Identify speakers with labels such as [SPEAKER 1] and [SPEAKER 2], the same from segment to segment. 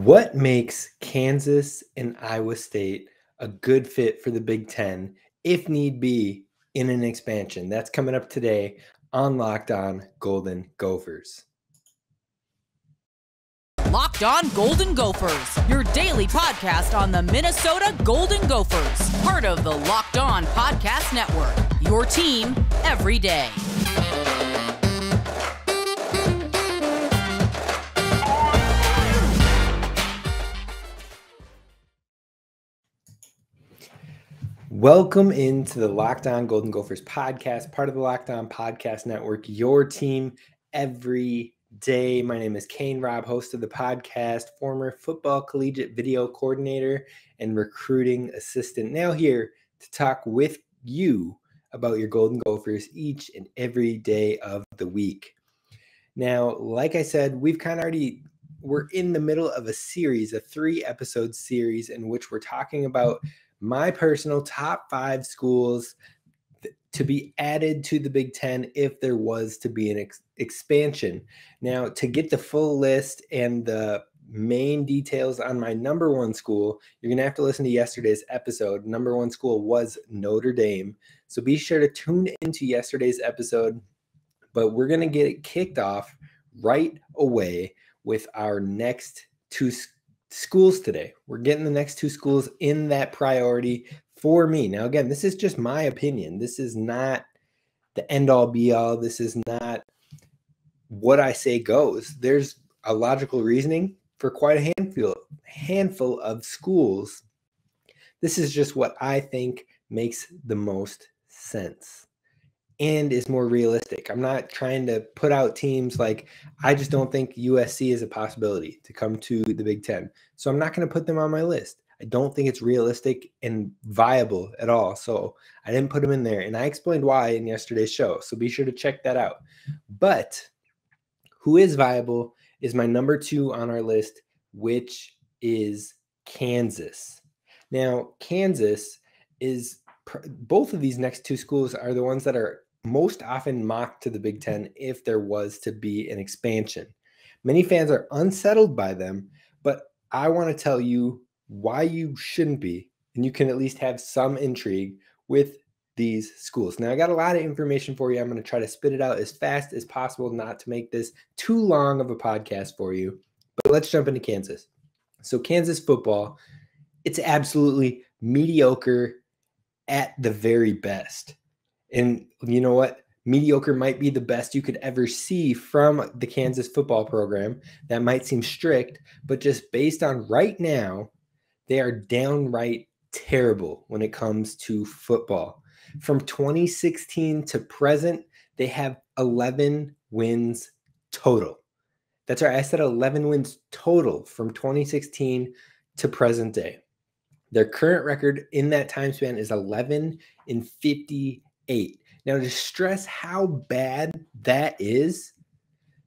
[SPEAKER 1] What makes Kansas and Iowa State a good fit for the Big Ten, if need be, in an expansion? That's coming up today on Locked On Golden Gophers.
[SPEAKER 2] Locked On Golden Gophers, your daily podcast on the Minnesota Golden Gophers, part of the Locked On Podcast Network, your team every day.
[SPEAKER 1] Welcome into the Locked On Golden Gophers podcast, part of the Locked On Podcast Network, your team every day. My name is Kane Rob, host of the podcast, former football collegiate video coordinator and recruiting assistant. Now here to talk with you about your Golden Gophers each and every day of the week. Now, like I said, we're in the middle of a series, a 3-episode series in which we're talking about my personal top 5 schools to be added to the Big Ten if there was to be an expansion. Now, to get the full list and the main details on my number 1 school, you're going to have to listen to yesterday's episode. Number 1 school was Notre Dame. So be sure to tune into yesterday's episode. But we're going to get it kicked off right away with our next 2 schools today. We're getting the next 2 schools in that priority for me. Now, again, this is just my opinion. This is not the end-all be-all. This is not what I say goes. There's a logical reasoning for quite a handful of schools. This is just what I think makes the most sense and is more realistic. I'm not trying to put out teams like, I just don't think USC is a possibility to come to the Big Ten. So I'm not going to put them on my list. I don't think it's realistic and viable at all. So I didn't put them in there. And I explained why in yesterday's show. So be sure to check that out. But who is viable is my number 2 on our list, which is Kansas. Now, Kansas is, both of these next 2 schools are the ones that are most often mocked to the Big Ten if there was to be an expansion. Many fans are unsettled by them, but I want to tell you why you shouldn't be, and you can at least have some intrigue with these schools. Now, I got a lot of information for you. I'm going to try to spit it out as fast as possible, not to make this too long of a podcast for you, but let's jump into Kansas. So Kansas football, it's absolutely mediocre at the very best. And you know what? Mediocre might be the best you could ever see from the Kansas football program. That might seem strict, but just based on right now, they are downright terrible when it comes to football. From 2016 to present, they have 11 wins total. That's right. I said 11 wins total from 2016 to present day. Their current record in that time span is 11-58. Now, to stress how bad that is,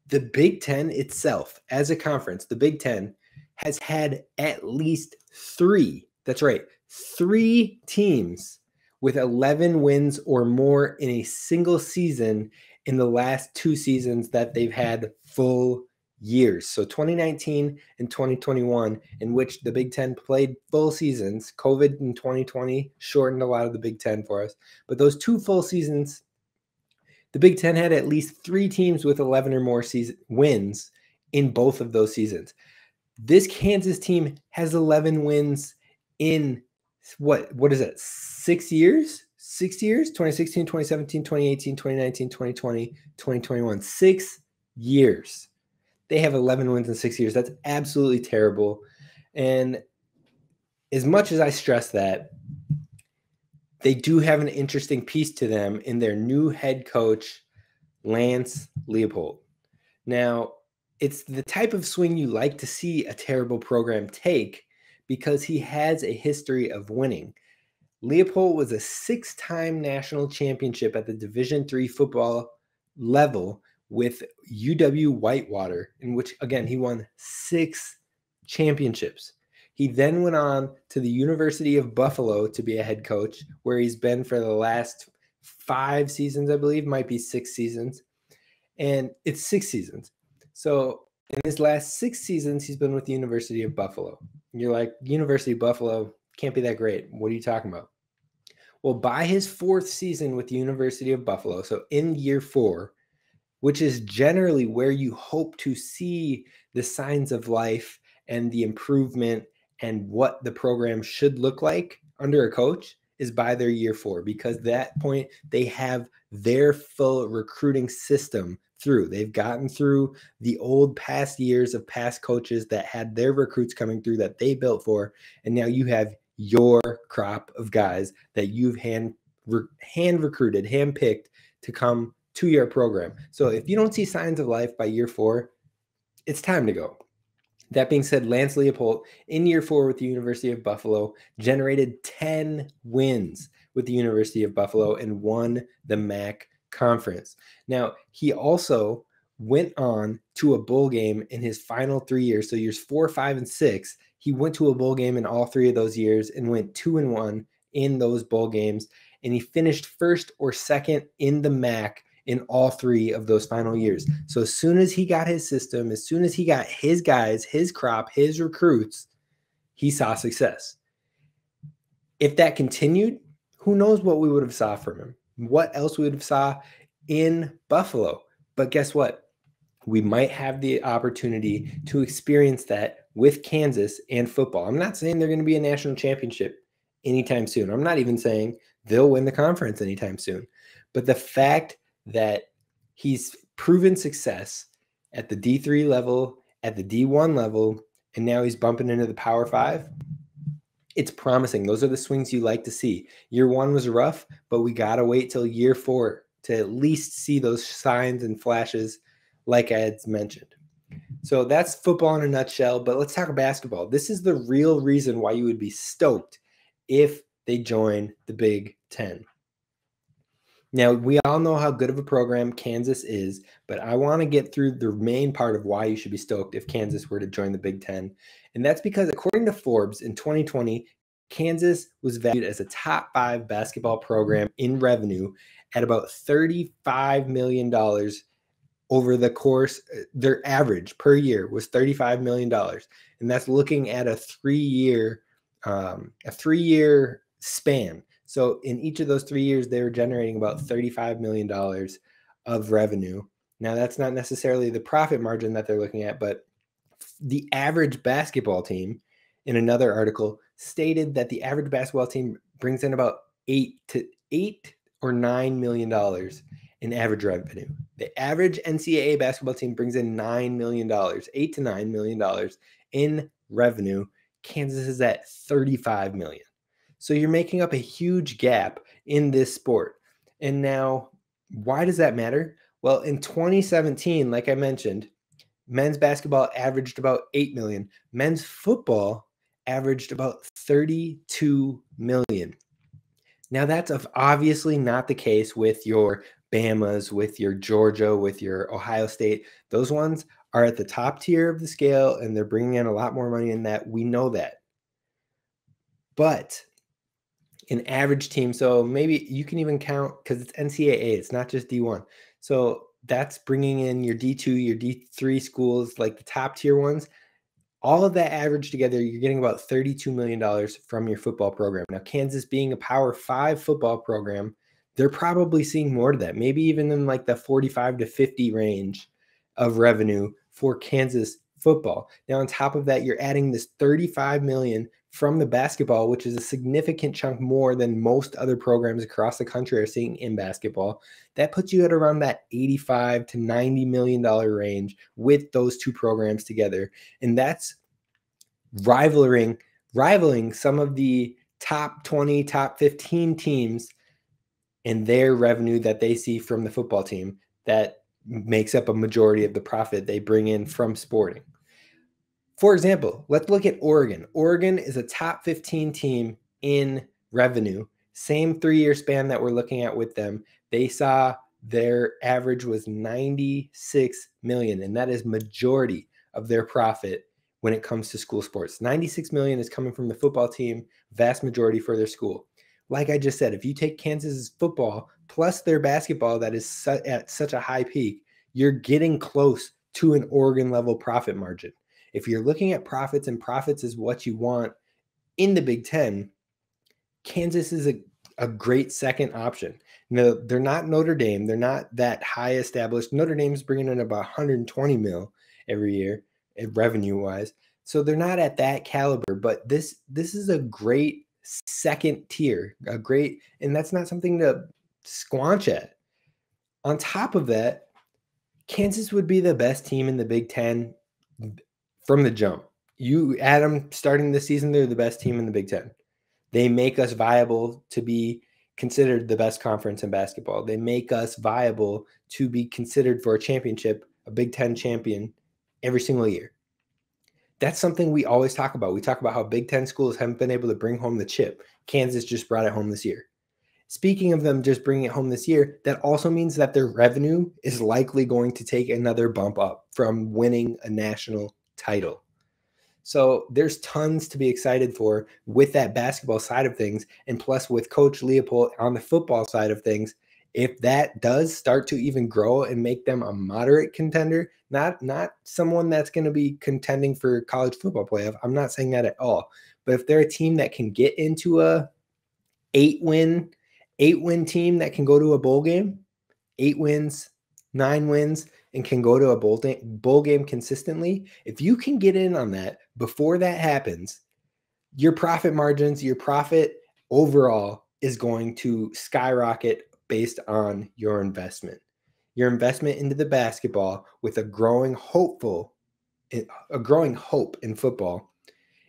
[SPEAKER 1] the Big Ten itself, as a conference, the Big Ten has had at least 3, that's right, 3 teams with 11 wins or more in a single season in the last 2 seasons that they've had full years. So 2019 and 2021, in which the Big Ten played full seasons. COVID in 2020 shortened a lot of the Big Ten for us. But those 2 full seasons, the Big Ten had at least 3 teams with 11 or more wins in both of those seasons. This Kansas team has 11 wins in what is it? 6 years? 6 years? 2016, 2017, 2018, 2019, 2020, 2021. 6 years. They have 11 wins in 6 years. That's absolutely terrible. And as much as I stress that, they do have an interesting piece to them in their new head coach, Lance Leipold. Now, it's the type of swing you like to see a terrible program take because he has a history of winning. Leipold was a 6-time national championship at the Division III football level with UW-Whitewater, in which, again, he won 6 championships. He then went on to the University of Buffalo to be a head coach, where he's been for the last 5 seasons, I believe, might be 6 seasons. And it's 6 seasons. So In his last 6 seasons, he's been with the University of Buffalo. You're like, University of Buffalo can't be that great. What are you talking about? Well, by his 4th season with the University of Buffalo, so in year 4, which is generally where you hope to see the signs of life and the improvement and what the program should look like under a coach, is by their year 4, because at that point they have their full recruiting system through. They've gotten through the old past years of past coaches that had their recruits coming through that they built for, and now you have your crop of guys that you've hand recruited, hand picked to come to your program. So if you don't see signs of life by year 4, it's time to go. That being said, Lance Leopold in year 4 with the University of Buffalo generated 10 wins with the University of Buffalo and won the MAC conference. Now, he also went on to a bowl game in his final 3 years. So years 4, 5, and 6, he went to a bowl game in all 3 of those years and went 2-1 in those bowl games. And he finished first or second in the MAC in all 3 of those final years. So as soon as he got his system, as soon as he got his guys, his crop, his recruits, he saw success. If that continued, who knows what we would have saw from him, what else we would have saw in Buffalo. But guess what? We might have the opportunity to experience that with Kansas and football. I'm not saying they're going to be a national championship anytime soon. I'm not even saying they'll win the conference anytime soon. But the fact that he's proven success at the D3 level, at the D1 level, and now he's bumping into the Power 5, it's promising. Those are the swings you like to see. Year 1 was rough, but we got to wait till year 4 to at least see those signs and flashes like I had mentioned. So that's football in a nutshell, but let's talk basketball. This is the real reason why you would be stoked if they join the Big Ten. Now, we all know how good of a program Kansas is, but I want to get through the main part of why you should be stoked if Kansas were to join the Big Ten. And that's because according to Forbes in 2020, Kansas was valued as a top 5 basketball program in revenue at about $35 million over the course. Their average per year was $35 million. And that's looking at a 3-year span. So in each of those 3 years, they were generating about $35 million of revenue. Now, that's not necessarily the profit margin that they're looking at, but the average basketball team, in another article, stated that the average basketball team brings in about $8 or $9 million in average revenue. The average NCAA basketball team brings in $9 million, $8 to $9 million in revenue. Kansas is at $35 million. So you're making up a huge gap in this sport. And now, why does that matter? Well, in 2017, like I mentioned, men's basketball averaged about 8 million. Men's football averaged about 32 million. Now, that's obviously not the case with your Bamas, with your Georgia, with your Ohio State. Those ones are at the top tier of the scale, and they're bringing in a lot more money in that. We know that. But an average team, so maybe you can even count, because it's NCAA, it's not just D1. So that's bringing in your D2, your D3 schools, like the top tier ones. All of that average together, you're getting about $32 million from your football program. Now, Kansas being a Power 5 football program, they're probably seeing more to that, maybe even in like the 45 to 50 range of revenue for Kansas football. Now, on top of that, you're adding this $35 million from the basketball, which is a significant chunk more than most other programs across the country are seeing in basketball. That puts you at around that $85 to $90 million range with those two programs together. And that's rivaling some of the top 20, top 15 teams and their revenue that they see from the football team that makes up a majority of the profit they bring in from sporting. For example, let's look at Oregon. Oregon is a top 15 team in revenue. Same 3-year span that we're looking at with them. They saw their average was 96 million, and that is majority of their profit when it comes to school sports. 96 million is coming from the football team, vast majority for their school. Like I just said, if you take Kansas's football plus their basketball that is at such a high peak, you're getting close to an Oregon level profit margin. If you're looking at profits and profits is what you want in the Big Ten, Kansas is a great second option. No, they're not Notre Dame. They're not that high established. Notre Dame's bringing in about 120 mil every year revenue wise. So they're not at that caliber, but this is a great second tier, and that's not something to squanch at. On top of that, Kansas would be the best team in the Big Ten from the jump. You add them starting the season, they're the best team in the Big Ten. They make us viable to be considered the best conference in basketball. They make us viable to be considered for a championship, a Big Ten champion every single year. That's something we always talk about. We talk about how Big Ten schools haven't been able to bring home the chip. Kansas just brought it home this year. Speaking of them just bringing it home this year, that also means that their revenue is likely going to take another bump up from winning a national title. So there's tons to be excited for with that basketball side of things. And plus with Coach Leopold on the football side of things, if that does start to even grow and make them a moderate contender, not someone that's going to be contending for college football playoff. I'm not saying that at all. But if they're a team that can get into a 8-win team that can go to a bowl game, 8 wins, 9 wins, and can go to a bowl game consistently, if you can get in on that before that happens, your profit margins, your profit overall is going to skyrocket based on your investment. Your investment into the basketball with a growing hope in football.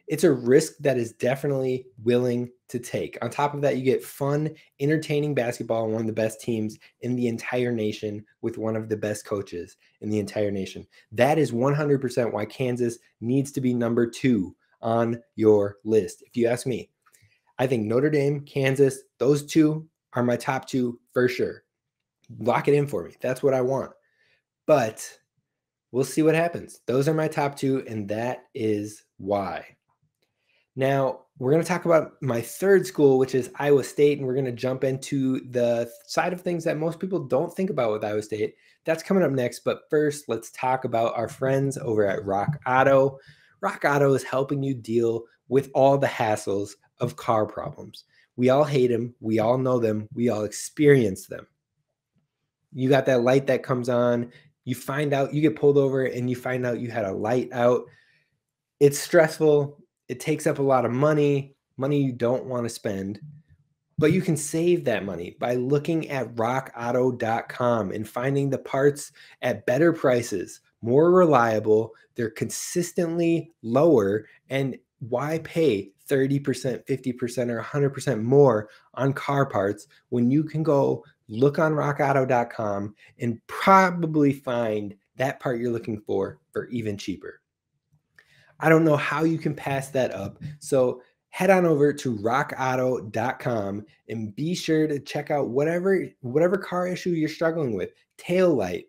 [SPEAKER 1] It's a risk that is definitely willing to take. On top of that, you get fun, entertaining basketball and one of the best teams in the entire nation with one of the best coaches in the entire nation. That is 100% why Kansas needs to be number 2 on your list. If you ask me, I think Notre Dame, Kansas, those two are my top 2 for sure. Lock it in for me. That's what I want. But we'll see what happens. Those are my top 2, and that is why. Now, we're going to talk about my third school, which is Iowa State, and we're going to jump into the side of things that most people don't think about with Iowa State. That's coming up next, but first, let's talk about our friends over at Rock Auto. Rock Auto is helping you deal with all the hassles of car problems. We all hate them. We all know them. We all experience them. You got that light that comes on. You find out, you get pulled over, and you find out you had a light out. It's stressful. It takes up a lot of money you don't want to spend, but you can save that money by looking at rockauto.com and finding the parts at better prices, more reliable, they're consistently lower, and why pay 30%, 50%, or 100% more on car parts when you can go look on rockauto.com and probably find that part you're looking for even cheaper. I don't know how you can pass that up. So head on over to rockauto.com and be sure to check out whatever car issue you're struggling with. Tail light,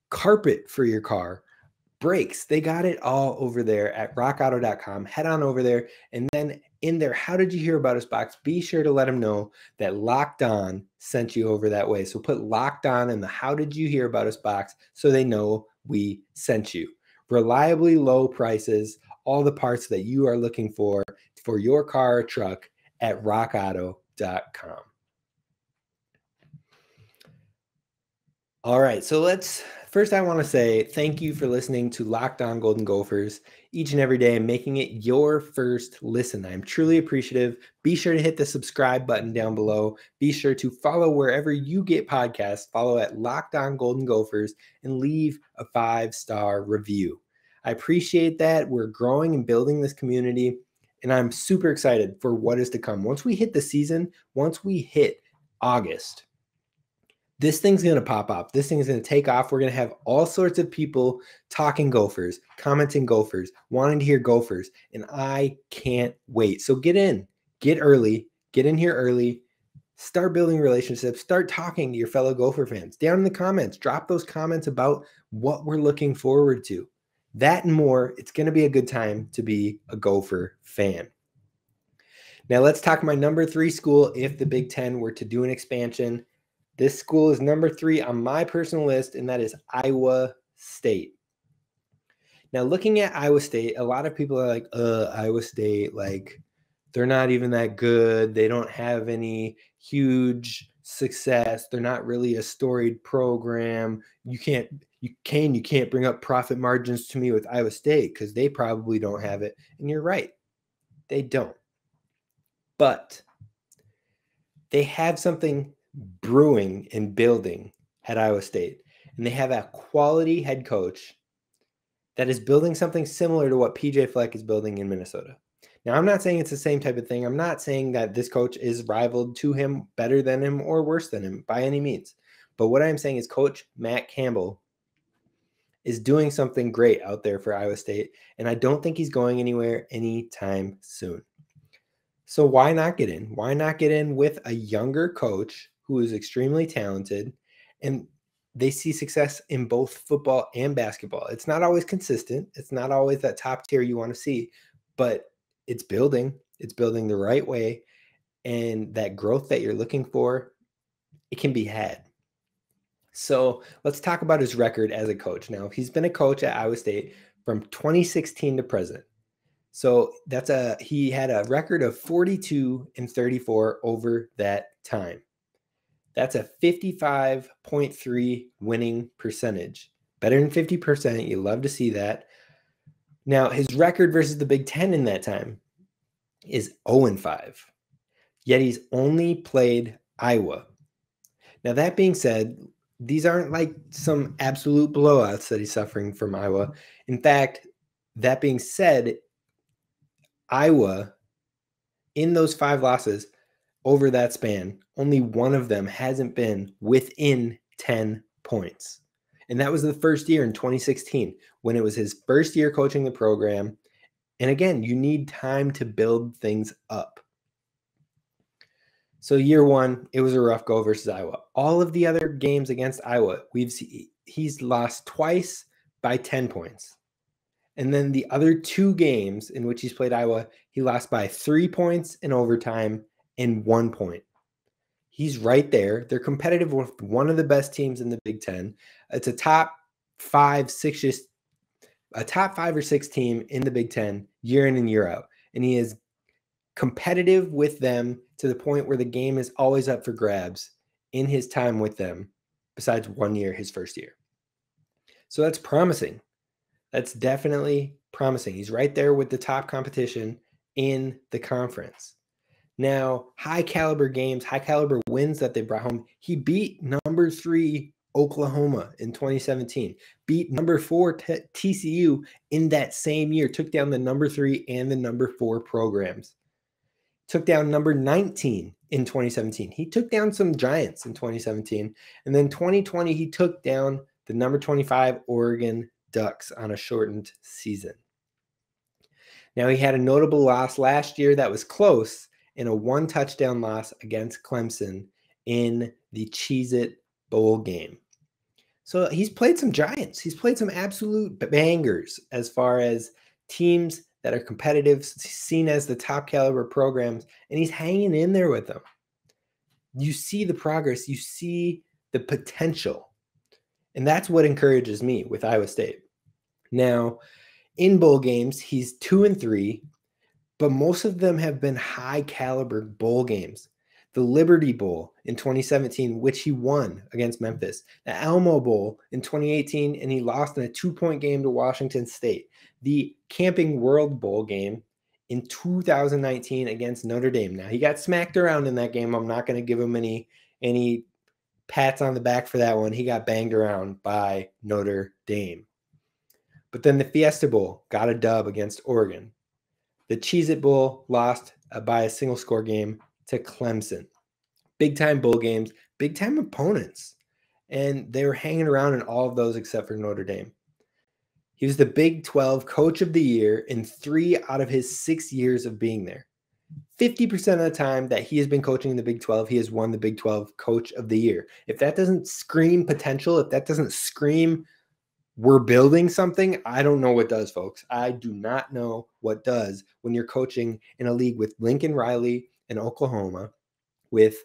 [SPEAKER 1] carpet for your car, brakes. They got it all over there at rockauto.com. Head on over there, and then in there, how did you hear about us box? Be sure to let them know that Locked On sent you over that way. So put Locked On in the how did you hear about us box so they know we sent you. Reliably low prices, all the parts that you are looking for your car or truck at rockauto.com. All right, so first I want to say thank you for listening to Locked On Golden Gophers each and every day and making it your first listen. I'm truly appreciative. Be sure to hit the subscribe button down below. Be sure to follow wherever you get podcasts. Follow at Locked On Golden Gophers and leave a 5-star review. I appreciate that. We're growing and building this community, and I'm super excited for what is to come. Once we hit the season, once we hit August, this thing's going to pop up. This thing is going to take off. We're going to have all sorts of people talking Gophers, commenting Gophers, wanting to hear Gophers, and I can't wait. So get in here early, start building relationships, start talking to your fellow Gopher fans. Down in the comments, drop those comments about what we're looking forward to. That and more, it's going to be a good time to be a Gopher fan. Now let's talk my number 3 school if the Big Ten were to do an expansion. This school is number 3 on my personal list, and that is Iowa State. Now, looking at Iowa State, a lot of people are like, Iowa State, like, they're not even that good. They don't have any huge success. They're not really a storied program. You can't bring up profit margins to me with Iowa State because they probably don't have it. And you're right. They don't. But they have something brewing and building at Iowa State. And they have a quality head coach that is building something similar to what PJ Fleck is building in Minnesota. Now, I'm not saying it's the same type of thing. I'm not saying that this coach is rivaled to him, better than him, or worse than him by any means. But what I'm saying is Coach Matt Campbell is doing something great out there for Iowa State, and I don't think he's going anywhere anytime soon. So why not get in? Why not get in with a younger coach who is extremely talented, and they see success in both football and basketball? It's not always consistent. It's not always that top tier you want to see, but it's building. It's building the right way, and that growth that you're looking for, it can be had. So let's talk about his record as a coach. Now, he's been a coach at Iowa State from 2016 to present. So he had a record of 42-34 over that time. That's a 55.3 winning percentage. Better than 50%. You love to see that. Now, his record versus the Big Ten in that time is 0-5. Yet he's only played Iowa. Now, that being said, these aren't like some absolute blowouts that he's suffering from Iowa. In fact, that being said, Iowa, in those 5 losses over that span, only one of them hasn't been within 10 points. And that was the first year in 2016 when it was his first year coaching the program. And again, you need time to build things up. So year 1, it was a rough go versus Iowa. All of the other games against Iowa, he's lost twice by 10 points. And then the other 2 games in which he's played Iowa, he lost by 3 points in overtime and 1 point. He's right there. They're competitive with one of the best teams in the Big Ten. It's a top 5 or 6 team in the Big Ten year in and year out. And he is competitive with them to the point where the game is always up for grabs in his time with them, besides 1 year, his first year. So that's promising. That's definitely promising. He's right there with the top competition in the conference. Now, high caliber games, high caliber wins that they brought home. He beat number 3 Oklahoma in 2017, beat number 4 TCU in that same year, took down the number 3 and the number 4 programs. Took down number 19 in 2017. He took down some giants in 2017. And then 2020, he took down the number 25 Oregon Ducks on a shortened season. Now, he had a notable loss last year that was close in a 1-touchdown loss against Clemson in the Cheez-It Bowl game. So he's played some giants. He's played some absolute bangers as far as teams that are competitive, seen as the top caliber programs, and he's hanging in there with them. You see the progress, you see the potential, and that's what encourages me with Iowa State. Now, in bowl games, he's 2-3, but most of them have been high caliber bowl games. The Liberty Bowl in 2017, which he won against Memphis. The Alamo Bowl in 2018, and he lost in a 2-point game to Washington State. The Camping World Bowl game in 2019 against Notre Dame. Now, he got smacked around in that game. I'm not going to give him any pats on the back for that one. He got banged around by Notre Dame. But then the Fiesta Bowl got a dub against Oregon. The Cheez-It Bowl lost by a single score game to Clemson. Big-time bowl games, big-time opponents. And they were hanging around in all of those except for Notre Dame. He was the Big 12 Coach of the Year in 3 out of his 6 years of being there. 50% of the time that he has been coaching in the Big 12, he has won the Big 12 Coach of the Year. If that doesn't scream potential, if that doesn't scream we're building something, I don't know what does, folks. I do not know what does when you're coaching in a league with Lincoln Riley in Oklahoma, with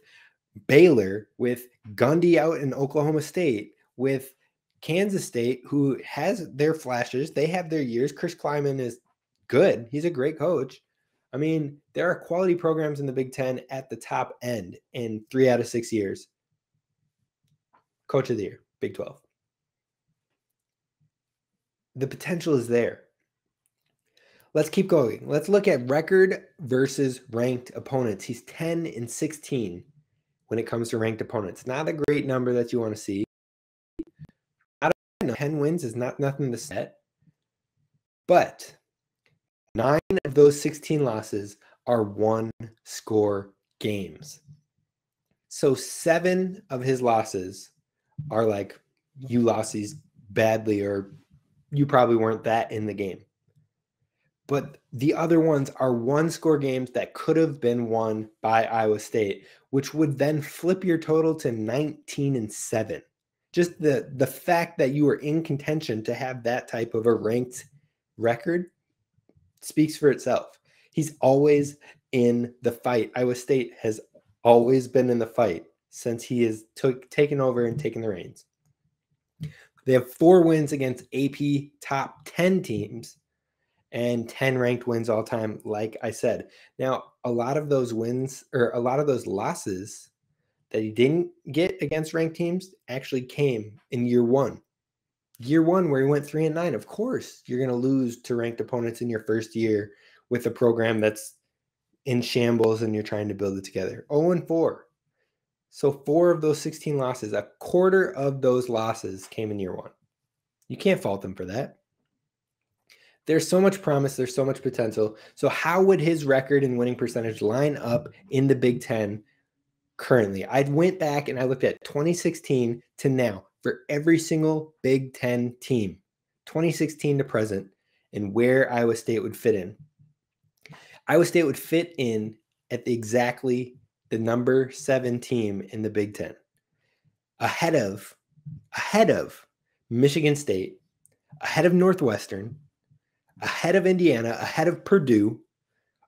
[SPEAKER 1] Baylor, with Gundy out in Oklahoma State, with Kansas State, who has their flashes, they have their years. Chris Kleiman is good. He's a great coach. I mean, there are quality programs in the Big Ten at the top end in 3 out of 6 years. Coach of the year, Big 12. The potential is there. Let's keep going. Let's look at record versus ranked opponents. He's 10-16 when it comes to ranked opponents. Not a great number that you want to see. 10 wins is not nothing to set. But 9 of those 16 losses are one-score games. So 7 of his losses are like, you lost these badly, or you probably weren't that in the game. But the other ones are one-score games that could have been won by Iowa State, which would then flip your total to 19-7. Just the fact that you were in contention to have that type of a ranked record speaks for itself. He's always in the fight. Iowa State has always been in the fight since he has taken over and taken the reins. They have 4 wins against AP top 10 teams and 10 ranked wins all time, like I said. Now, a lot of those wins, or a lot of those losses that he didn't get against ranked teams actually came in year 1. Year 1, where he went 3-9. Of course, you're going to lose to ranked opponents in your first year with a program that's in shambles and you're trying to build it together. 0-4. So 4 of those 16 losses, a quarter of those losses came in year 1. You can't fault them for that. There's so much promise. There's so much potential. So how would his record and winning percentage line up in the Big Ten currently? I went back and I looked at 2016 to now for every single Big Ten team, 2016 to present, and where Iowa State would fit in. Iowa State would fit in at exactly the number 7 team in the Big Ten, ahead of Michigan State, ahead of Northwestern, ahead of Indiana, ahead of Purdue,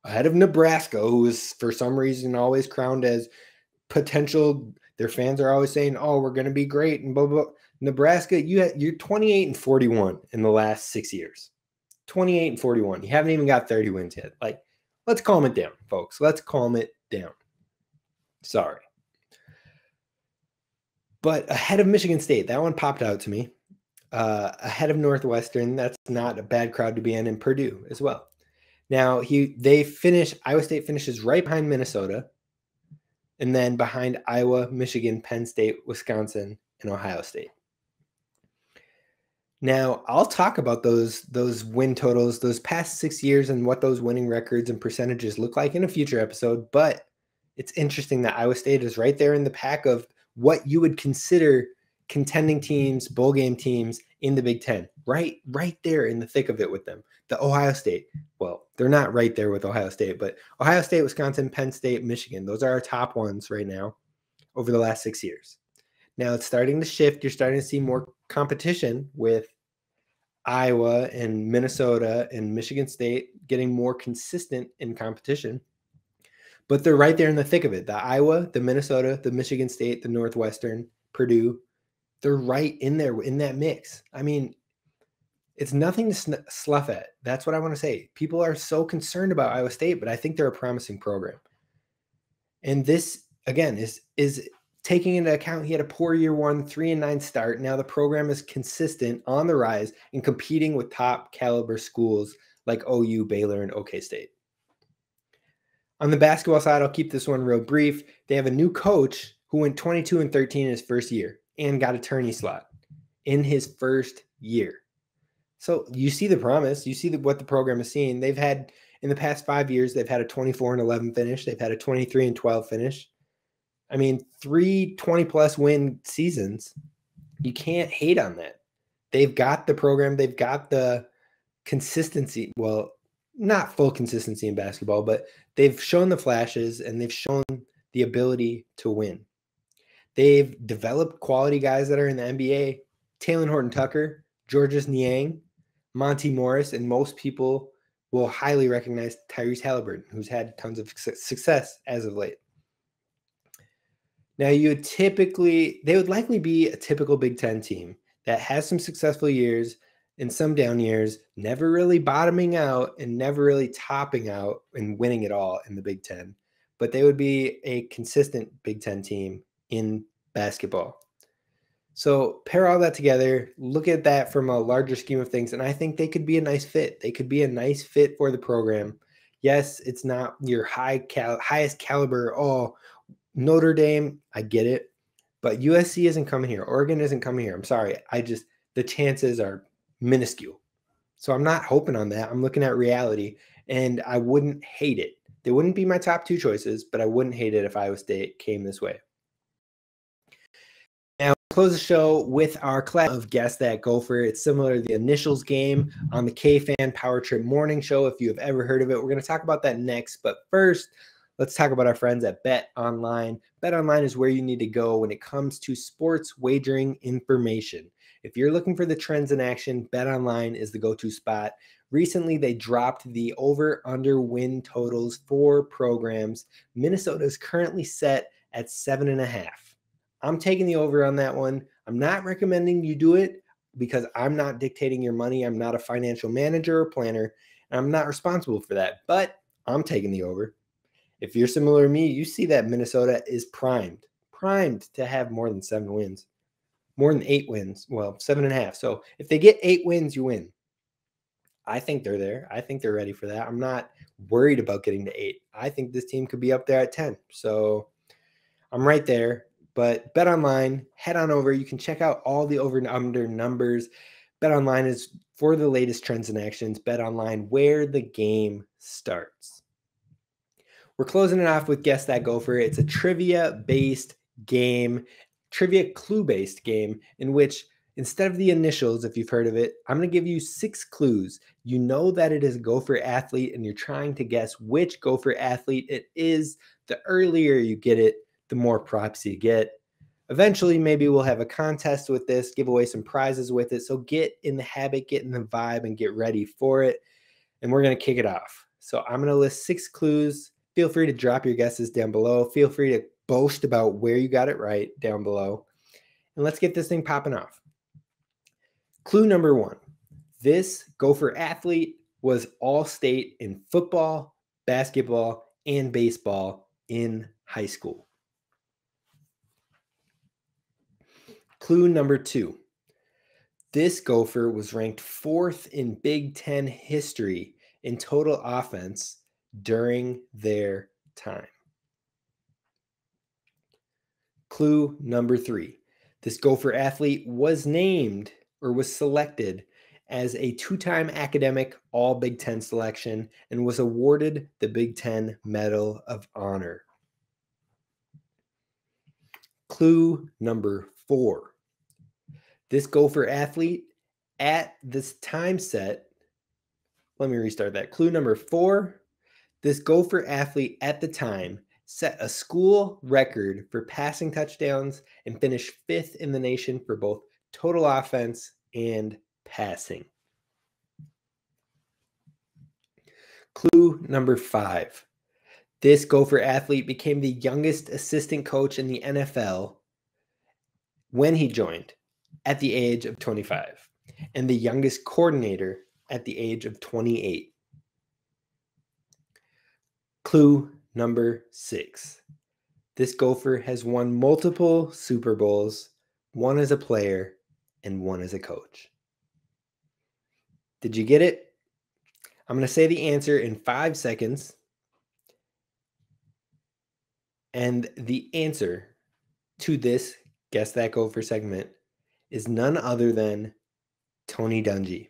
[SPEAKER 1] ahead of Nebraska, who is for some reason always crowned as potential. Their fans are always saying, "Oh, we're going to be great," and blah, blah, blah. Nebraska, you're 28-41 in the last 6 years. 28-41. You haven't even got 30 wins yet. Like, let's calm it down, folks. Let's calm it down. Sorry. But ahead of Michigan State, that one popped out to me. Ahead of Northwestern, that's not a bad crowd to be in, and Purdue as well. Now, Iowa State finishes right behind Minnesota, and then behind Iowa, Michigan, Penn State, Wisconsin, and Ohio State. Now, I'll talk about those win totals, those past 6 years, and what those winning records and percentages look like in a future episode, but it's interesting that Iowa State is right there in the pack of what you would consider contending teams, bowl game teams in the Big Ten, right there in the thick of it with them. The Ohio State, well, they're not right there with Ohio State, but Ohio State, Wisconsin, Penn State, Michigan, those are our top ones right now over the last 6 years. Now it's starting to shift. You're starting to see more competition with Iowa and Minnesota and Michigan State getting more consistent in competition. But they're right there in the thick of it. The Iowa, the Minnesota, the Michigan State, the Northwestern, Purdue, they're right in there in that mix. I mean, it's nothing to slough at. That's what I want to say. People are so concerned about Iowa State, but I think they're a promising program. And this, again, is taking into account he had a poor year 1, 3-9 start. Now the program is consistent, on the rise, and competing with top caliber schools like OU, Baylor, and OK State. On the basketball side, I'll keep this one real brief. They have a new coach who went 22-13 in his first year and got a tourney slot in his first year. So you see the promise. You see what the program is seeing. They've had, in the past 5 years, they've had a 24-11 finish. They've had a 23-12 finish. I mean, 3 20-plus win seasons. You can't hate on that. They've got the program. They've got the consistency. Well, not full consistency in basketball, but they've shown the flashes and they've shown the ability to win. They've developed quality guys that are in the NBA. Talen Horton-Tucker, Georges Niang, Monty Morris, and most people will highly recognize Tyrese Halliburton, who's had tons of success as of late. Now, they would likely be a typical Big Ten team. that has some successful years and some down years, never really bottoming out and never really topping out and winning it all in the Big Ten. But they would be a consistent Big Ten team in basketball. So pair all that together, look at that from a larger scheme of things, and I think they could be a nice fit. They could be a nice fit for the program. Yes, it's not your highest caliber. Oh, Notre Dame, I get it. But USC isn't coming here. Oregon isn't coming here. I'm sorry. The chances are minuscule. So I'm not hoping on that. I'm looking at reality, and I wouldn't hate it. They wouldn't be my top two choices, but I wouldn't hate it if Iowa State came this way. Now, close the show with our class of Guess That Gopher. It's similar to the initials game on the K-Fan Power Trip Morning Show. If you have ever heard of it, we're going to talk about that next. But first, let's talk about our friends at Bet Online. Bet Online is where you need to go when it comes to sports wagering information. If you're looking for the trends in action, Bet Online is the go-to spot. Recently, they dropped the over-under win totals for programs. Minnesota is currently set at 7.5. I'm taking the over on that one. I'm not recommending you do it because I'm not dictating your money. I'm not a financial manager or planner, and I'm not responsible for that. But I'm taking the over. If you're similar to me, you see that Minnesota is primed to have more than 7 wins, more than 8 wins. Well, 7.5. So if they get 8 wins, you win. I think they're there. I think they're ready for that. I'm not worried about getting to 8. I think this team could be up there at 10. So I'm right there. But Bet Online, head on over. You can check out all the over and under numbers. Bet Online is for the latest trends and actions. Bet Online, where the game starts. We're closing it off with Guess That Gopher. It's a trivia-based game, trivia clue-based game, in which instead of the initials, if you've heard of it, I'm going to give you 6 clues. You know that it is a Gopher athlete, and you're trying to guess which Gopher athlete it is. The earlier you get it, the more props you get. Eventually, maybe we'll have a contest with this, give away some prizes with it. So get in the habit, get in the vibe, and get ready for it. And we're going to kick it off. So I'm going to list 6 clues. Feel free to drop your guesses down below. Feel free to boast about where you got it right down below. And let's get this thing popping off. Clue number 1. This Gopher athlete was all-state in football, basketball, and baseball in high school. Clue number 2. This Gopher was ranked 4th in Big Ten history in total offense during their time. Clue number 3. This Gopher athlete was named or was selected as a 2-time academic All Big Ten selection and was awarded the Big Ten Medal of Honor. Clue number 4. This Gopher athlete at this time set, let me restart that. Clue number 4, this Gopher athlete at the time set a school record for passing touchdowns and finished 5th in the nation for both total offense and passing. Clue number 5. This Gopher athlete became the youngest assistant coach in the NFL when he joined at the age of 25 and the youngest coordinator at the age of 28. Clue number 6. This Gopher has won multiple Super Bowls, one as a player and one as a coach. Did you get it? I'm going to say the answer in 5 seconds. And the answer to this Guess That Gopher segment is none other than Tony Dungy.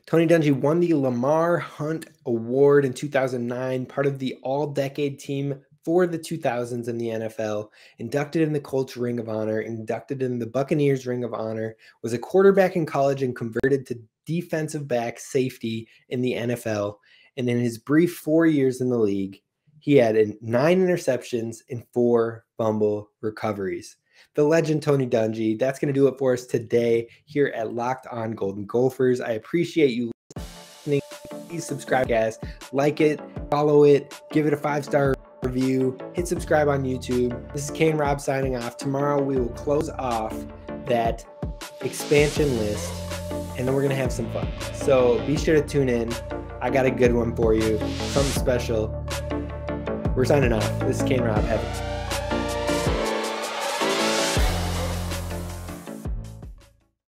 [SPEAKER 1] Tony Dungy won the Lamar Hunt Award in 2009, part of the all-decade team for the 2000s in the NFL, inducted in the Colts Ring of Honor, inducted in the Buccaneers Ring of Honor, was a quarterback in college and converted to defensive back safety in the NFL. And in his brief 4 years in the league, he had 9 interceptions and 4 fumble recoveries. The legend Tony Dungy. That's going to do it for us today here at Locked On Golden Gophers. I appreciate you listening. Please subscribe, guys. Like it, follow it, give it a 5-star review, hit subscribe on YouTube. This is Kane Rob signing off. Tomorrow we will close off that expansion list, and then we're going to have some fun. So be sure to tune in. I got a good one for you, something special. We're signing off. This is Kane Rob.